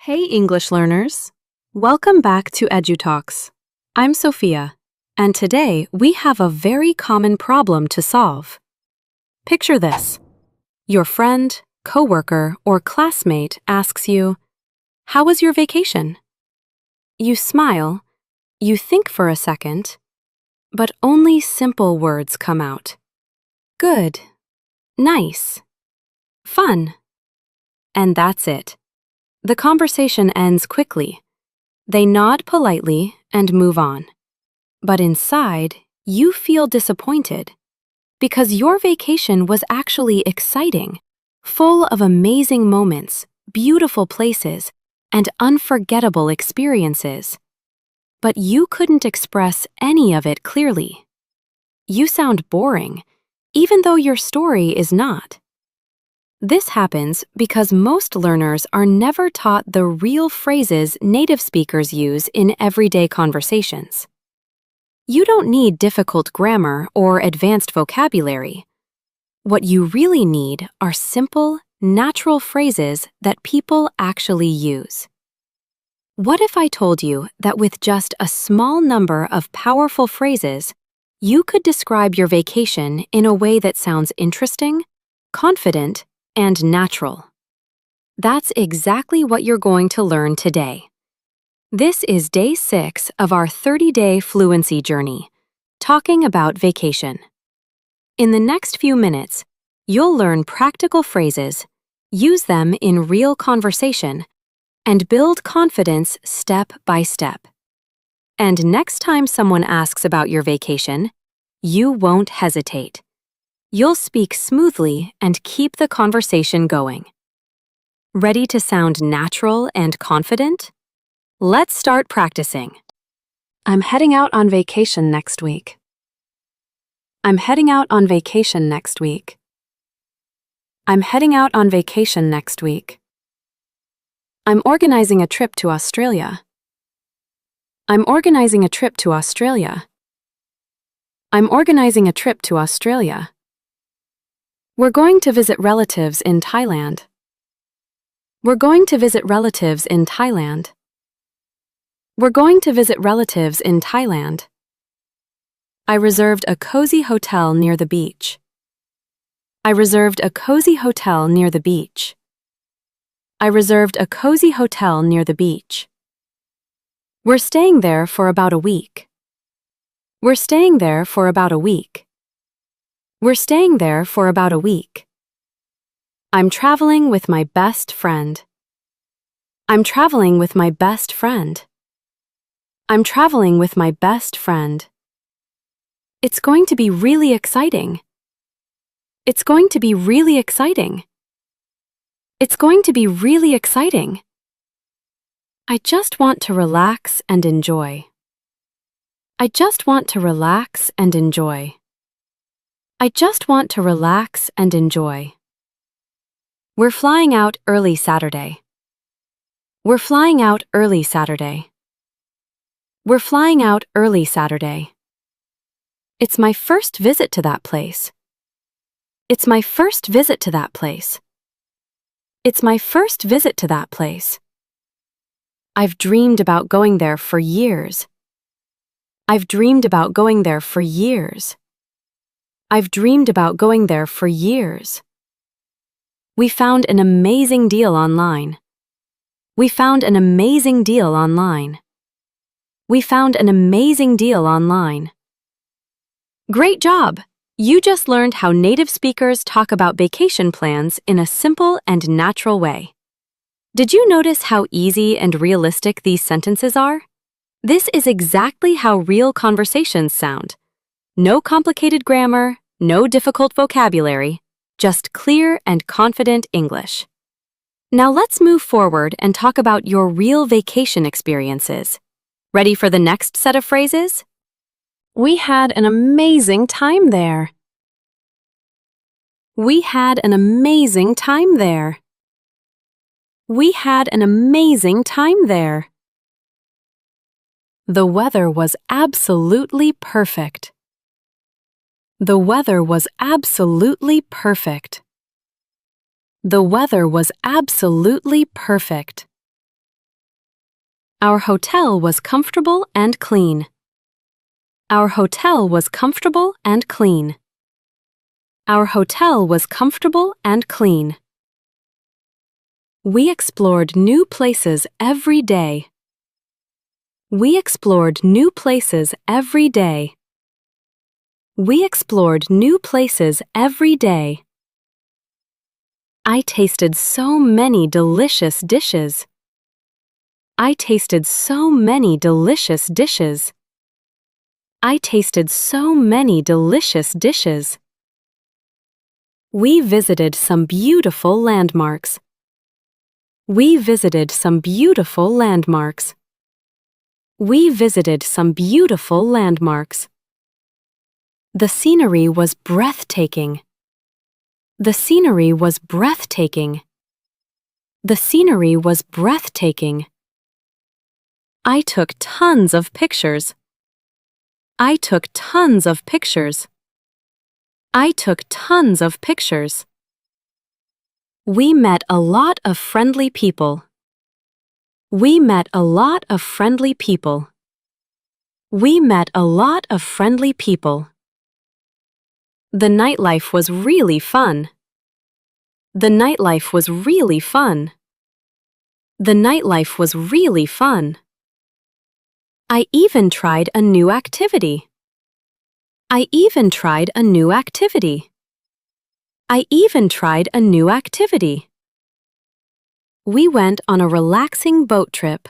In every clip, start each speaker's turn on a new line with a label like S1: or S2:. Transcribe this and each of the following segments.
S1: Hey English learners! Welcome back to EduTalks. I'm Sophia, and today we have a very common problem to solve. Picture this. Your friend, coworker, or classmate asks you, "How was your vacation?" You smile, you think for a second, but only simple words come out. Good, nice, fun. And that's it. The conversation ends quickly. They nod politely and move on. But inside, you feel disappointed because your vacation was actually exciting, full of amazing moments, beautiful places, and unforgettable experiences. But you couldn't express any of it clearly. You sound boring, even though your story is not. This happens because most learners are never taught the real phrases native speakers use in everyday conversations. You don't need difficult grammar or advanced vocabulary. What you really need are simple, natural phrases that people actually use. What if I told you that with just a small number of powerful phrases, you could describe your vacation in a way that sounds interesting, confident, and natural? That's exactly what you're going to learn today. This is day 6 of our 30-day fluency journey, talking about vacation. In the next few minutes, you'll learn practical phrases, use them in real conversation, and build confidence step by step. And next time someone asks about your vacation, you won't hesitate. You'll speak smoothly and keep the conversation going. Ready to sound natural and confident? Let's start practicing. I'm heading out on vacation next week. I'm heading out on vacation next week. I'm heading out on vacation next week. I'm organizing a trip to Australia. I'm organizing a trip to Australia. I'm organizing a trip to Australia. We're going to visit relatives in Thailand. We're going to visit relatives in Thailand. We're going to visit relatives in Thailand. I reserved a cozy hotel near the beach. I reserved a cozy hotel near the beach. I reserved a cozy hotel near the beach. We're staying there for about a week. We're staying there for about a week. We're staying there for about a week. I'm traveling with my best friend. I'm traveling with my best friend. I'm traveling with my best friend. It's going to be really exciting. It's going to be really exciting. It's going to be really exciting. I just want to relax and enjoy. I just want to relax and enjoy. I just want to relax and enjoy. We're flying out early Saturday. We're flying out early Saturday. We're flying out early Saturday. It's my first visit to that place. It's my first visit to that place. It's my first visit to that place. I've dreamed about going there for years. I've dreamed about going there for years. I've dreamed about going there for years. We found an amazing deal online. We found an amazing deal online. We found an amazing deal online. Great job! You just learned how native speakers talk about vacation plans in a simple and natural way. Did you notice how easy and realistic these sentences are? This is exactly how real conversations sound. No complicated grammar, no difficult vocabulary, just clear and confident English. Now let's move forward and talk about your real vacation experiences. Ready for the next set of phrases? We had an amazing time there. We had an amazing time there. We had an amazing time there. The weather was absolutely perfect. The weather was absolutely perfect. The weather was absolutely perfect. Our hotel was comfortable and clean. Our hotel was comfortable and clean. Our hotel was comfortable and clean. We explored new places every day. We explored new places every day. We explored new places every day. I tasted so many delicious dishes. I tasted so many delicious dishes. I tasted so many delicious dishes. We visited some beautiful landmarks. We visited some beautiful landmarks. We visited some beautiful landmarks. The scenery was breathtaking. The scenery was breathtaking. The scenery was breathtaking. I took tons of pictures. I took tons of pictures. I took tons of pictures. We met a lot of friendly people. We met a lot of friendly people. We met a lot of friendly people. The nightlife was really fun. The nightlife was really fun. The nightlife was really fun. I even tried a new activity. I even tried a new activity. I even tried a new activity. We went on a relaxing boat trip.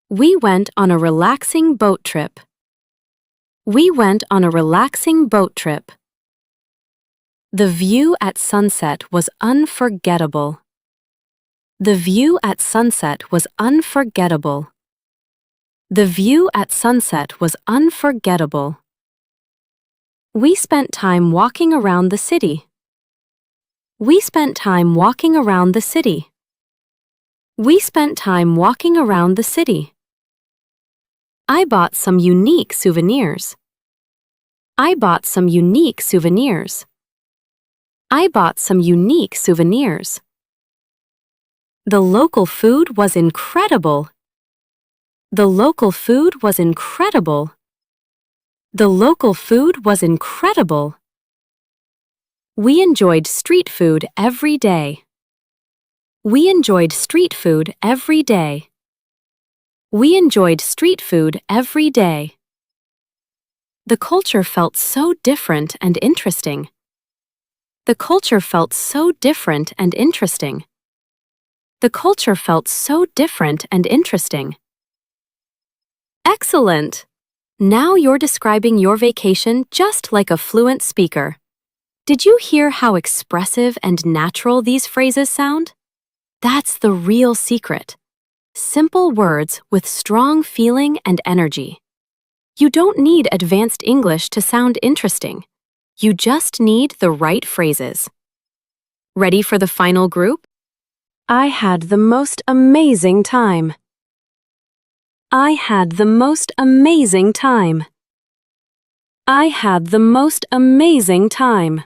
S1: We went on a relaxing boat trip. We went on a relaxing boat trip. The view at sunset was unforgettable. The view at sunset was unforgettable. The view at sunset was unforgettable. We spent time walking around the city. We spent time walking around the city. We spent time walking around the city. I bought some unique souvenirs. I bought some unique souvenirs. I bought some unique souvenirs. The local food was incredible. The local food was incredible. The local food was incredible. We enjoyed street food every day. We enjoyed street food every day. We enjoyed street food every day. The culture felt so different and interesting. The culture felt so different and interesting. The culture felt so different and interesting. Excellent! Now you're describing your vacation just like a fluent speaker. Did you hear how expressive and natural these phrases sound? That's the real secret. Simple words with strong feeling and energy. You don't need advanced English to sound interesting. You just need the right phrases. Ready for the final group? I had the most amazing time. I had the most amazing time. I had the most amazing time.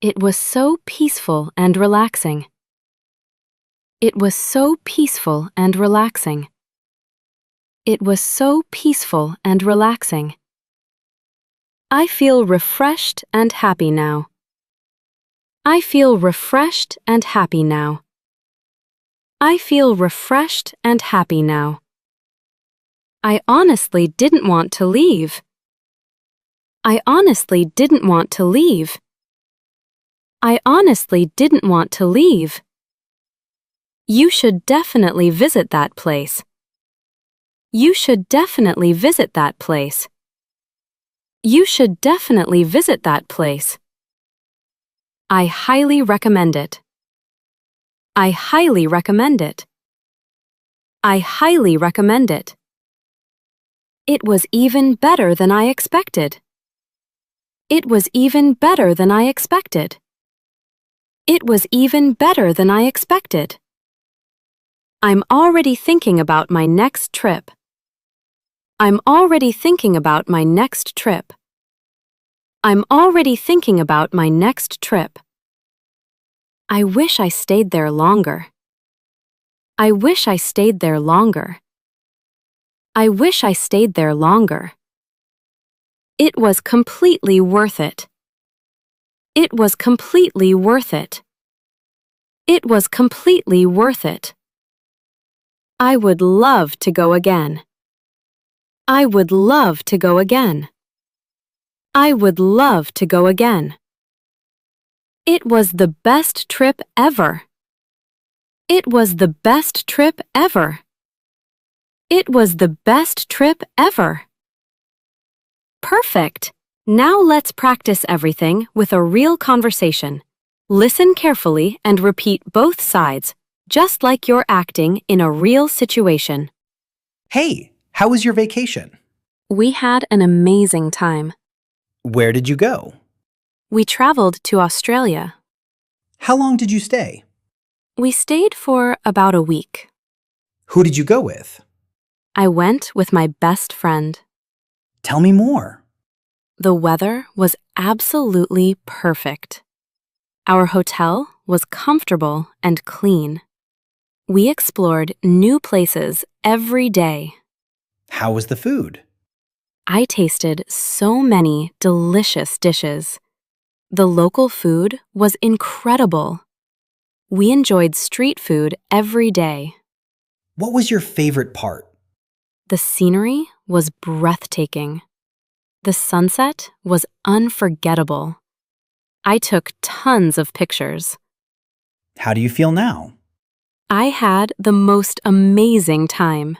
S1: It was so peaceful and relaxing. It was so peaceful and relaxing. It was so peaceful and relaxing. I feel refreshed and happy now. I feel refreshed and happy now. I feel refreshed and happy now. I honestly didn't want to leave. I honestly didn't want to leave. I honestly didn't want to leave. You should definitely visit that place. You should definitely visit that place. You should definitely visit that place. I highly recommend it. I highly recommend it. I highly recommend it. It was even better than I expected. It was even better than I expected. It was even better than I expected. I'm already thinking about my next trip. I'm already thinking about my next trip. I'm already thinking about my next trip. I wish I stayed there longer. I wish I stayed there longer. I wish I stayed there longer. It was completely worth it. It was completely worth it. It was completely worth it. I would love to go again. I would love to go again. I would love to go again. It was the best trip ever. It was the best trip ever. It was the best trip ever. Perfect! Now let's practice everything with a real conversation. Listen carefully and repeat both sides, just like you're acting in a real situation.
S2: Hey, how was your vacation?
S1: We had an amazing time.
S2: Where did you go?
S1: We traveled to Australia.
S2: How long did you stay?
S1: We stayed for about a week.
S2: Who did you go with?
S1: I went with my best friend.
S2: Tell me more.
S1: The weather was absolutely perfect. Our hotel was comfortable and clean. We explored new places every day.
S2: How was the food?
S1: I tasted so many delicious dishes. The local food was incredible. We enjoyed street food every day.
S2: What was your favorite part?
S1: The scenery was breathtaking. The sunset was unforgettable. I took tons of pictures.
S2: How do you feel now?
S1: I had the most amazing time.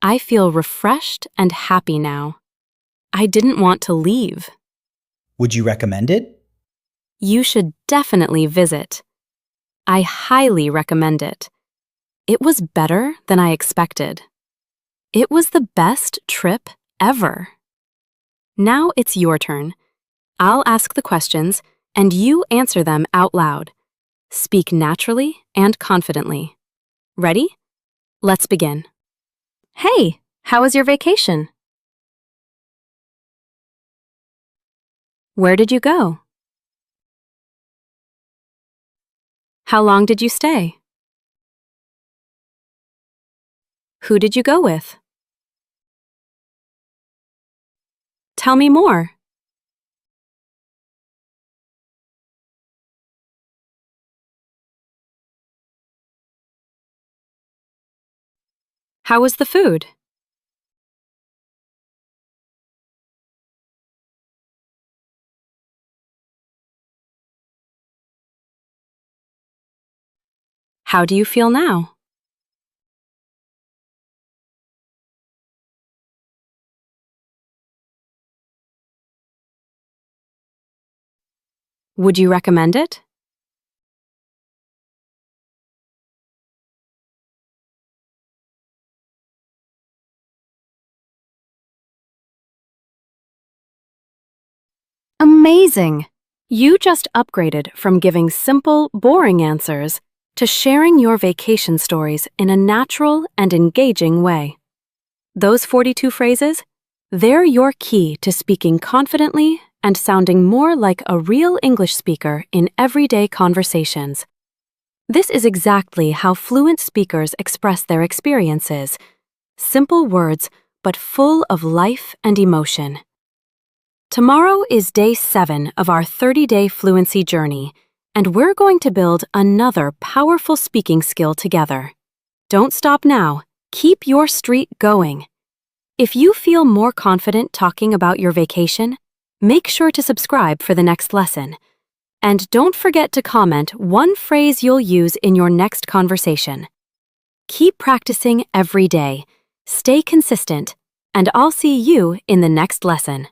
S1: I feel refreshed and happy now. I didn't want to leave.
S2: Would you recommend it?
S1: You should definitely visit. I highly recommend it. It was better than I expected. It was the best trip ever. Now it's your turn. I'll ask the questions, and you answer them out loud. Speak naturally and confidently. Ready? Let's begin. Hey, how was your vacation? Where did you go? How long did you stay? Who did you go with? Tell me more. How was the food? How do you feel now? Would you recommend it? Amazing! You just upgraded from giving simple, boring answers to sharing your vacation stories in a natural and engaging way. Those 42 phrases, they're your key to speaking confidently and sounding more like a real English speaker in everyday conversations. This is exactly how fluent speakers express their experiences. Simple words, but full of life and emotion. Tomorrow is day 7 of our 30-day fluency journey, and we're going to build another powerful speaking skill together. Don't stop now. Keep your streak going. If you feel more confident talking about your vacation, make sure to subscribe for the next lesson. And don't forget to comment one phrase you'll use in your next conversation. Keep practicing every day. Stay consistent, and I'll see you in the next lesson.